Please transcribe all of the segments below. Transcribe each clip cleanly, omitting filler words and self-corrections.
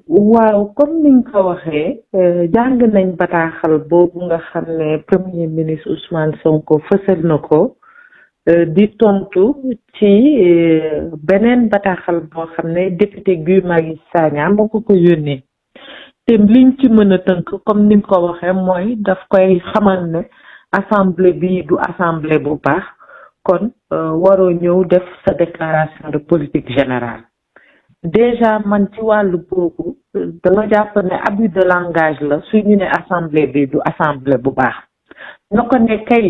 waaw comme ni nga ko waxee jàng nañ bataaxal boobu nga xam ne premier ministre Ousmane Sonko fësal na ko di tontu ci beneen bataaxal boo xam ne député Guy Marius Sagna moo ko yónnee te liñ ci mën a tënk comme ni nga ko waxee mooy daf koy xamal ne assemblée bi du assemblée bu baax kon waroo ñëw def sa déclaration de politique générale. déjà man ci wàllu boobu dama jàpp ne abus de langage la su ñu ne assemblée bi du assemblée bu baax nga ko ne kay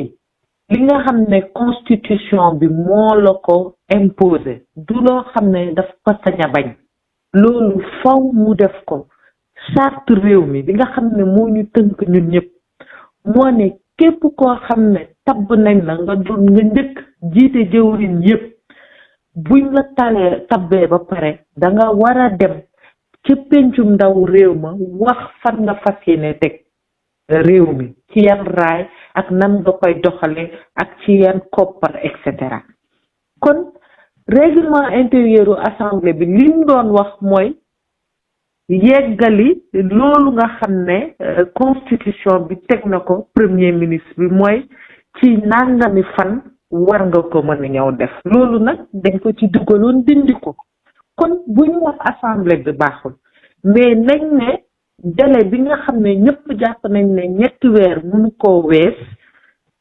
li nga xam ne constitution bi moo la ko imposer du loo xam ne daf ko sañ a bañ loolu faw mu def ko charte réew mi bi nga xam ne moo ñu tënk ñun ñëpp moo ne képp koo xam ne tabb nañ la nga doon nga njëkk jiite jëwriñ yëpp buñ la tabbee ba pare da nga war a dem ca pencum ndaw réew ma wax fan nga fas yéene teg réew mi ci yan raay ak nan nga koy doxale ak ci yan koppar et cetera kon règlement intérieur u assemblée bi lim doon wax mooy yeggali loolu nga xam ne constitution bi teg na ko premier ministre bi mooy ci nangami fan war nga ko mën a ñëw def loolu nag dañ ko ci dugaloon dindi ko kon bu ñu wax assemblée bi baaxul mais nañ ne délai bi nga xam ne ñëpp jàpp nañ ne ñetti weer mënu koo wees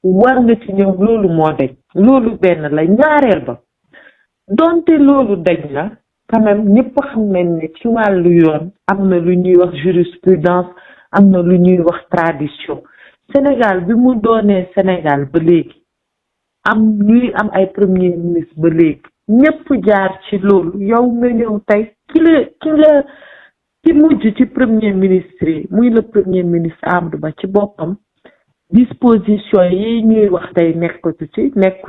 war nga ci ñëw loolu moo dañ loolu benn la ñaareel ba donte loolu dañ la quand même ñëpp xam nañ ne ci wàllu yoon am na lu ñuy wax jurisprudence am na lu ñuy wax tradition Sénégal bi mu doonee Sénégal ba léegi ñuy am ay premier ministre ba léegi ñëpp jaar ci loolu yow nga ñëw tey ki mujj ci premier ministre yi muy le premier ministre Amadou Ba ci boppam disposition yi ñuy wax tey nekku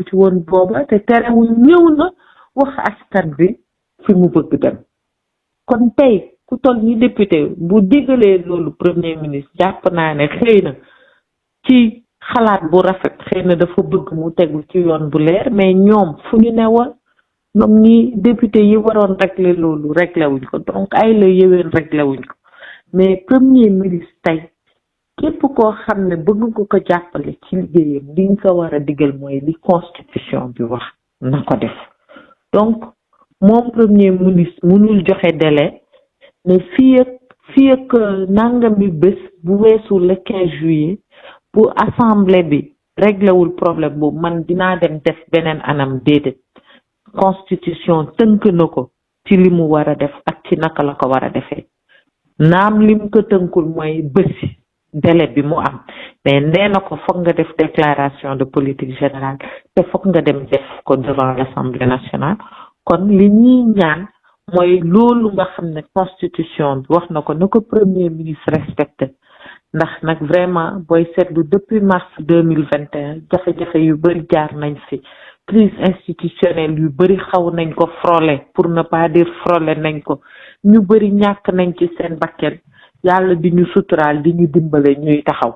ci woon booba te terewul ñëw na wax askan bi fi mu bëgg dem kon tey ku toll ni député bu diggalee loolu premier ministre jàpp naa ne xëy na ci xalaat bu rafet xëy na dafa bëgg mu tegu ci yoon bu leer mais ñoom fu ñu ne woon ñoom ñi député yi waroon régler loolu réglé wuñ ko donc ay la yéwén réglé wuñ ko mais premier ministre tey képp koo xam ne bëgg nga ko jàppale ci liggéeyam li nga ko war a digal mooy li constitution bi wax na ko def donc moom premier ministre mënul joxe délai mais fii ak nangami bés bu weesu le 15 juillet bu assemblée bi réglewul problème boobu man dinaa dem def beneen anam déedéet constitution tënk na ko ci li mu war a def ak ci naka la ko war a defee naam lim ko tënkul mooy bési délai bi mu am mais nee na ko foog nga def déclaration de politique générale te foog nga dem def ko devant l'Assemblée nationale kon li ñuy ñaan mooy loolu nga xam ne constitution bi wax na ko premier ministre respecté ndax nag vraiment booy seetlu depuis mars 2021 jafe-jafe yu bëri jaar nañ fi crise institutionnelle yu bëri xaw nañ ko frôler pour ne pas dire frôler nañ ko ñu bëri ñàkk nañ ci seen bakken yàlla di ñu suturaal di ñu dimbale ñuy taxaw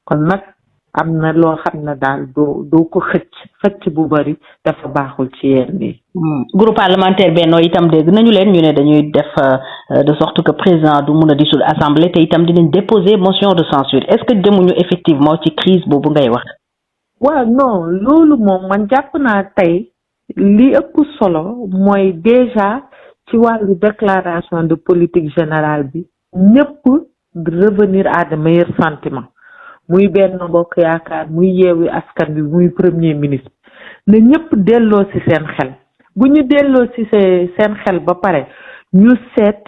kon nag am na loo xam ne daal doo ko xëcc bu bëri dafa baaxul ci yenn yi. Groupe parlementaire Benno itam dégg nañu leen ñu ne dañuy def de sorte que président du mun a dissoudre assemblée te itam dinañ déposer motion de censure est-ce que jëmuñu effectivement ci crise boobu ngay wax. waaw non loolu moom man jàpp naa tey li ëpp solo mooy déjà ci wàllu déclaration de politique générale bi ñëpp revenir à de meilleurs sentiments muy Benno Bokk Yaakaar muy Yewwi Askan Wi muy premier ministre ne ñëpp delloo ci seen xel bu ñu delloo ci seen xel ba pare ñu seet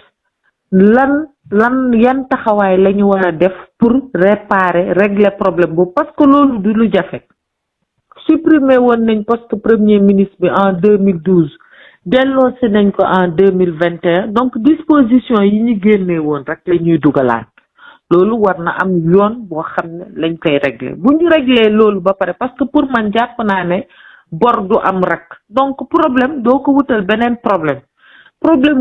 yan taxawaay la ñu war a def pour régler problème boobu parce que loolu du lu jafe supprimer woon nañ poste premier ministre bi en 2012 delloo ci nañ ko en 2021 donc disposition yi ñu génnee woon rek la ñuy dugalaat loolu war na am yoon boo xam ne lañ koy régler bu ñu régler loolu ba pare parce que pour man jàpp naa ne bor du am rek donc problème doo ko wutal beneen problème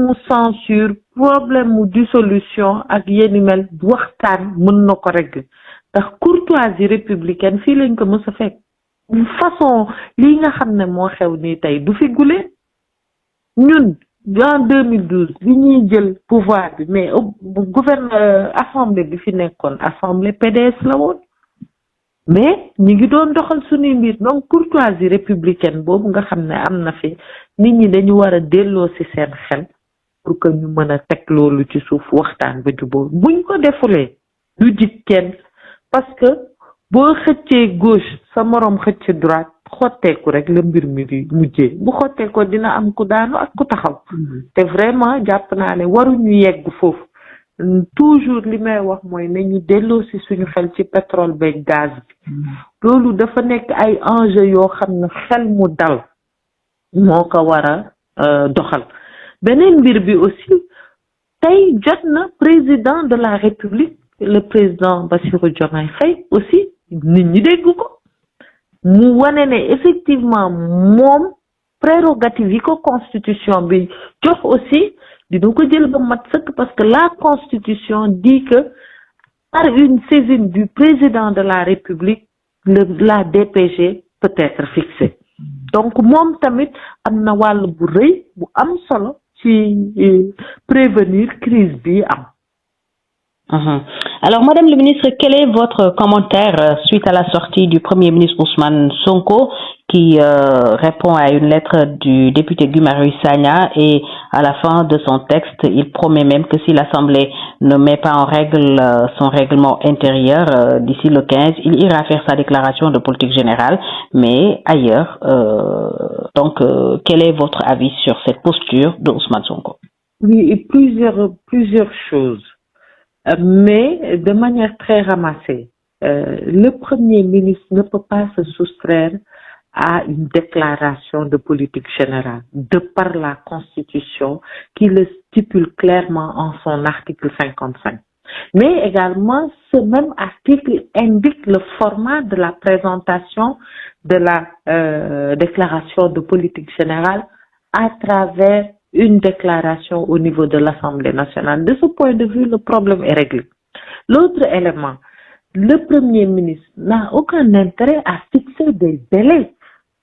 mu censure problème mu dissolution ak yeni mel waxtaan mën na ko régler ndax courtoisie républicaine fii lañ ko mës a fekk façon lii nga xam ne moo xew nii tey du fi gule ñun en 2012 bi ñuy jël pouvoir bi mais gouverneur assemblée bi fi nekkoon assemblée PDS la woon mais ñi ngi doon doxal suñuy mbir donc courtoisie républicaine boobu nga xam ne am na fi nit ñi dañu war a delloo ci seen xel pour que ñu mën a teg loolu ci suuf waxtaan ba jubóo buñ ko defulee du jig kenn parce que boo xëccee gauche sa moroom xëcc droite xotteeku rek la mbir mi di mujjee bu xotteekoo dina am ku daanu ak ku taxaw te vraiment jàpp naa ne waruñu yegg foofu toujours li may wax mooy nañu delloo ci suñu xel ci pétrole beeg gaz bi loolu dafa nekk ay enjeu yoo xam ne xel mu dal moo ko war a doxal beneen mbir bi aussi tey jot na président de la république le président Bassirou Diomaye Faye aussi nit ñi dégg ko mu wane ne effectivement moom prérogative yi ko constitution bi jox aussi dina ko jël ba mat sëkk parce que la constitution dit que par une saisine du président de la république la DPG peut être fixée donc moom tamit am na wàll bu rëy bu am solo ci prévenir crise bi am. Alors, Madame le ministre, quel est votre commentaire suite à la sortie du Premier ministre Ousmane Sonko qui répond à une lettre du député Guy Marius Sagna et à la fin de son texte, il promet même que si l'Assemblée ne met pas en règle son règlement intérieur d'ici le 15, il ira faire sa déclaration de politique générale, mais ailleurs. Donc, quel est votre avis sur cette posture de Ousmane Sonko? Oui, plusieurs choses. Mais de manière très ramassée, le Premier ministre ne peut pas se soustraire à une déclaration de politique générale, de par la Constitution qui le stipule clairement en son article 55. Mais également, ce même article indique le format de la présentation de la déclaration de politique générale à travers une déclaration au niveau de l'Assemblée nationale. De ce point de vue, le problème est réglé. L'autre élément, le Premier ministre n'a aucun intérêt à fixer des délais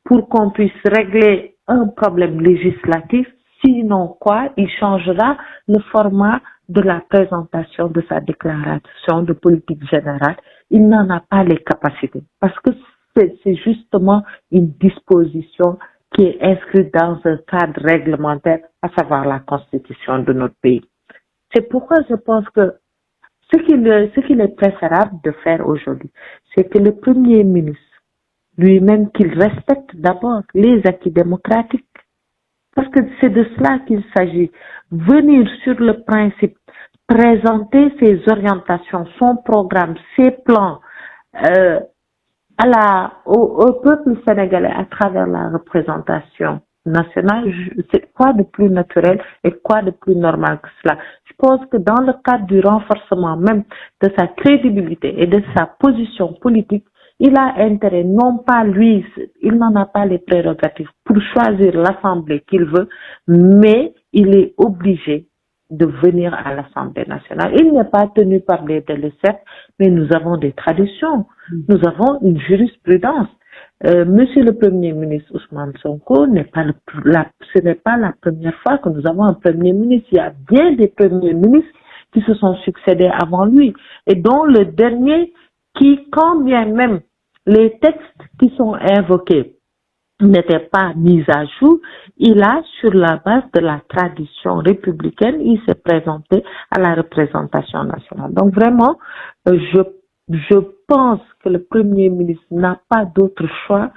pour qu'on puisse régler un problème législatif, sinon quoi, il changera le format de la présentation de sa déclaration de politique générale. Il n'en a pas les capacités parce que c'est justement une disposition qui est inscrit dans un cadre réglementaire, à savoir la Constitution de notre pays. C'est pourquoi je pense que ce qu'il est préférable de faire aujourd'hui, c'est que le Premier ministre, lui-même, qu'il respecte d'abord les acquis démocratiques, parce que c'est de cela qu'il s'agit. Venir sur le principe, présenter ses orientations, son programme, ses plans, au peuple sénégalais à travers la représentation nationale, c'est quoi de plus naturel et quoi de plus normal que cela? Je pense que dans le cadre du renforcement même de sa crédibilité et de sa position politique, il a intérêt, non pas lui, il n'en a pas les prérogatives pour choisir l'Assemblée qu'il veut, mais il est obligé de venir à l'Assemblée nationale. Il n'est pas tenu par les délais, certes, mais nous avons des traditions, nous avons une jurisprudence. Monsieur le Premier ministre Ousmane Sonko ce n'est pas la première fois que nous avons un Premier ministre. Il y a bien des Premiers ministres qui se sont succédés avant lui, et dont le dernier qui, quand bien même les textes qui sont invoqués n'étaient pas mis à jour, il a, sur la base de la tradition républicaine, il s'est présenté à la représentation nationale. Donc vraiment, je pense que le Premier ministre n'a pas d'autre choix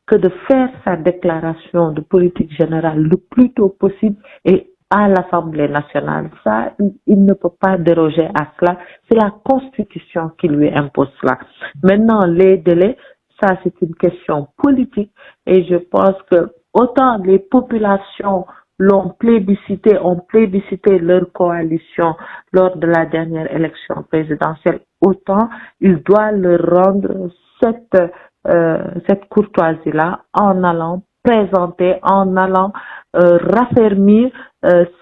que de faire sa déclaration de politique générale le plus tôt possible et à l'Assemblée nationale. Ça, il ne peut pas déroger à cela. C'est la Constitution qui lui impose cela. Maintenant, les délais, ça c'est une question politique et je pense que autant les populations ont plébiscité leur coalition lors de la dernière élection présidentielle, autant il doit leur rendre cette courtoisie-là en allant présenter, en allant raffermir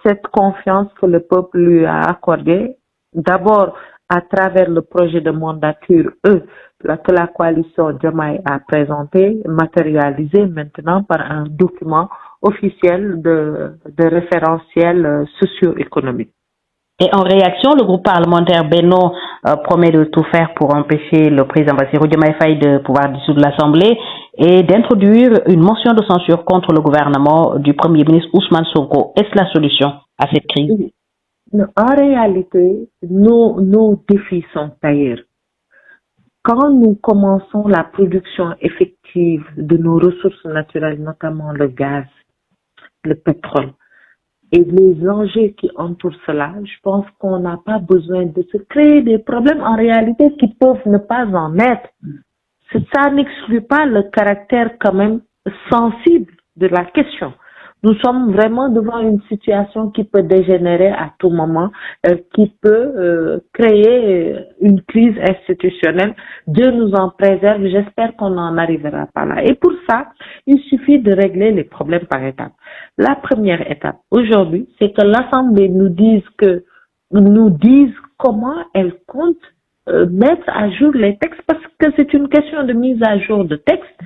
cette confiance que le peuple lui a accordée, d'abord à travers le projet de mandature, que la coalition Diomaye a présenté, matérialisé maintenant par un document officiel de référentiel socio-économique. Et en réaction, le groupe parlementaire Benno promet de tout faire pour empêcher le président Bassirou Diomaye Faye de pouvoir dissoudre l'Assemblée et d'introduire une motion de censure contre le gouvernement du Premier ministre Ousmane Sonko. Est-ce la solution à cette crise? En réalité, nos défis sont ailleurs. Quand nous commençons la production effective de nos ressources naturelles, notamment le gaz, le pétrole, et les enjeux qui entourent cela, je pense qu'on n'a pas besoin de se créer des problèmes en réalité qui peuvent ne pas en être. Ça n'exclut pas le caractère quand même sensible de la question. Nous sommes vraiment devant une situation qui peut dégénérer à tout moment, qui peut créer une crise institutionnelle. Dieu nous en préserve, j'espère qu'on n'en arrivera pas là. Et pour ça, il suffit de régler les problèmes par étapes. La première étape aujourd'hui, c'est que l'Assemblée nous dise comment elle compte mettre à jour les textes, parce que c'est une question de mise à jour de textes.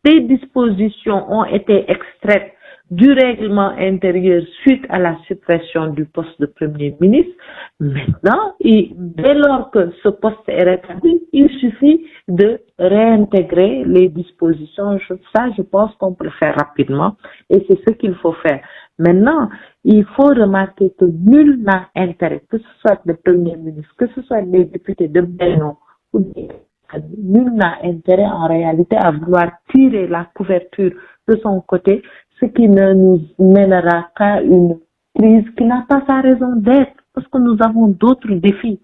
Des dispositions ont été extraites du règlement intérieur suite à la suppression du poste de Premier ministre. Maintenant, dès lors que ce poste est rétabli, il suffit de réintégrer les dispositions. Je pense qu'on peut le faire rapidement et c'est ce qu'il faut faire. Maintenant, il faut remarquer que nul n'a intérêt, que ce soit le Premier ministre, que ce soit les députés de Benno, nul n'a intérêt en réalité à vouloir tirer la couverture de son côté, ce qui ne nous mènera qu'à une crise qui n'a pas sa raison d'être, parce que nous avons d'autres défis.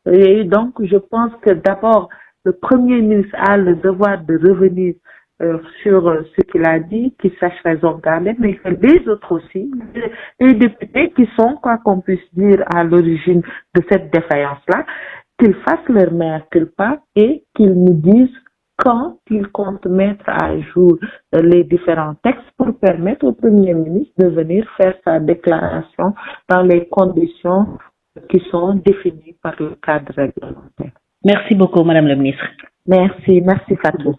Et donc, je pense que d'abord, le Premier ministre a le devoir de revenir sur ce qu'il a dit, qu'il sache raison garder, mais que les autres aussi, les députés qui sont, quoi qu'on puisse dire, à l'origine de cette défaillance-là, qu'ils fassent leur mea culpa et qu'ils nous disent quand ils comptent mettre à jour les différents textes pour permettre au Premier ministre de venir faire sa déclaration dans les conditions qui sont définies par le cadre réglementaire. Merci beaucoup, Madame la Ministre. Merci Fatou.